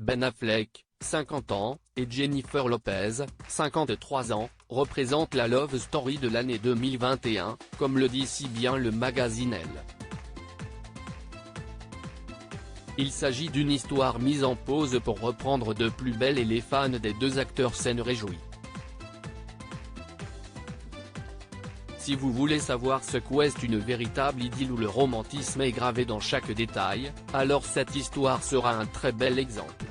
Ben Affleck, 50 ans, et Jennifer Lopez, 53 ans, représentent la love story de l'année 2021, comme le dit si bien le magazine Elle. Il s'agit d'une histoire mise en pause pour reprendre de plus belle et les fans des deux acteurs s'en réjouissent. Si vous voulez savoir ce qu'est une véritable idylle où le romantisme est gravé dans chaque détail, alors cette histoire sera un très bel exemple.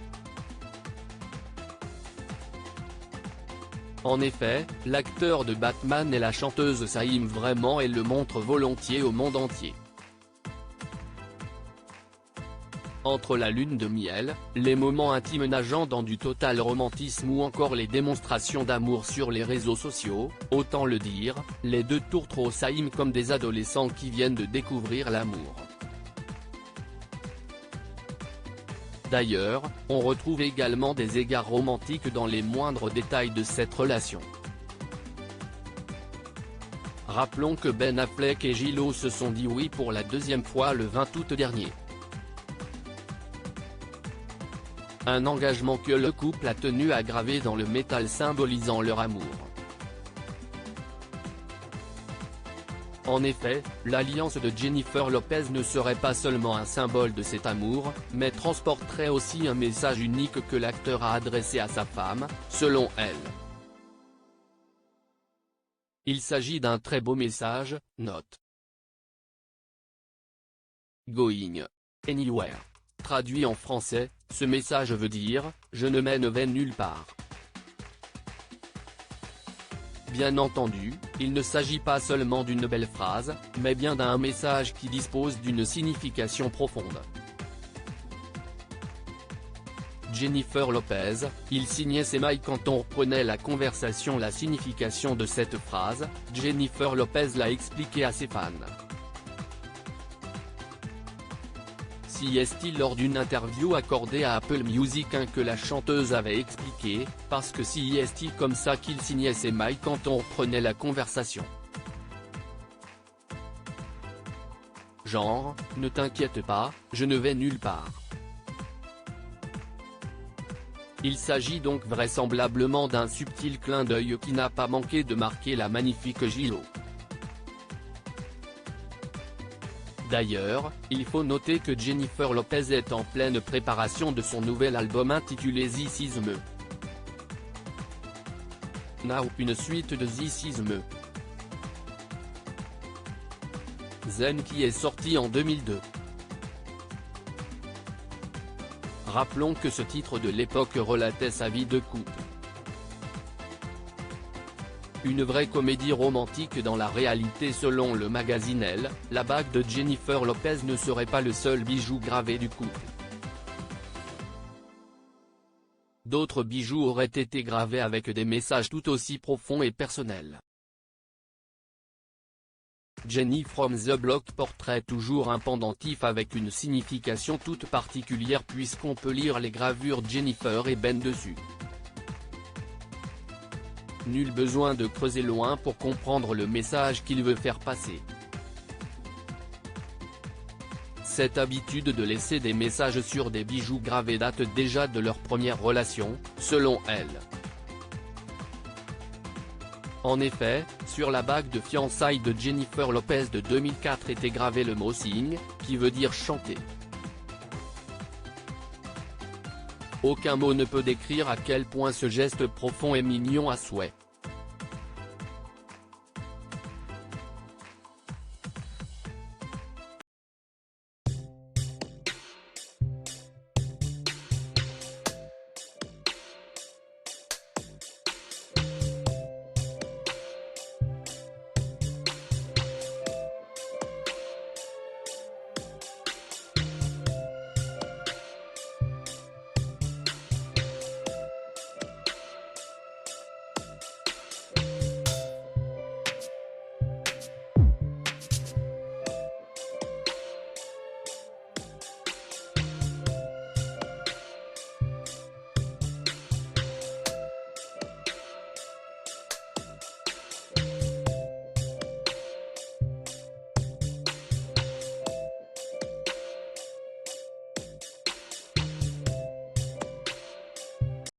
En effet, l'acteur de Batman et la chanteuse s'aiment vraiment et le montrent volontiers au monde entier. Entre la lune de miel, les moments intimes nageant dans du total romantisme ou encore les démonstrations d'amour sur les réseaux sociaux, autant le dire, les deux tourtereaux s'aiment comme des adolescents qui viennent de découvrir l'amour. D'ailleurs, on retrouve également des égards romantiques dans les moindres détails de cette relation. Rappelons que Ben Affleck et J.Lo se sont dit oui pour la deuxième fois le 20 août dernier. Un engagement que le couple a tenu à graver dans le métal symbolisant leur amour. En effet, l'alliance de Jennifer Lopez ne serait pas seulement un symbole de cet amour, mais transporterait aussi un message unique que l'acteur a adressé à sa femme, selon elle. Il s'agit d'un très beau message, note. Going anywhere. Traduit en français, ce message veut dire « Je ne m'en vais nulle part ». Bien entendu, il ne s'agit pas seulement d'une belle phrase, mais bien d'un message qui dispose d'une signification profonde. Jennifer Lopez, il signait ses mailles quand on reprenait la conversation. La signification de cette phrase, Jennifer Lopez l'a expliqué à ses fans. CST lors d'une interview accordée à Apple Music que la chanteuse avait expliqué, parce que CST comme ça qu'il signait ses mailles quand on reprenait la conversation. Genre, ne t'inquiète pas, je ne vais nulle part. Il s'agit donc vraisemblablement d'un subtil clin d'œil qui n'a pas manqué de marquer la magnifique J.Lo. D'ailleurs, il faut noter que Jennifer Lopez est en pleine préparation de son nouvel album intitulé This Is Me Now, une suite de This Is Me Then qui est sorti en 2002. Rappelons que ce titre de l'époque relatait sa vie de couple. Une vraie comédie romantique dans la réalité. Selon le magazine Elle, la bague de Jennifer Lopez ne serait pas le seul bijou gravé du couple. D'autres bijoux auraient été gravés avec des messages tout aussi profonds et personnels. Jenny from the Block porterait toujours un pendentif avec une signification toute particulière puisqu'on peut lire les gravures Jennifer et Ben dessus. Nul besoin de creuser loin pour comprendre le message qu'il veut faire passer. Cette habitude de laisser des messages sur des bijoux gravés date déjà de leur première relation, selon elle. En effet, sur la bague de fiançailles de Jennifer Lopez de 2004 était gravé le mot sing, qui veut dire chanter. Aucun mot ne peut décrire à quel point ce geste profond est mignon à souhait.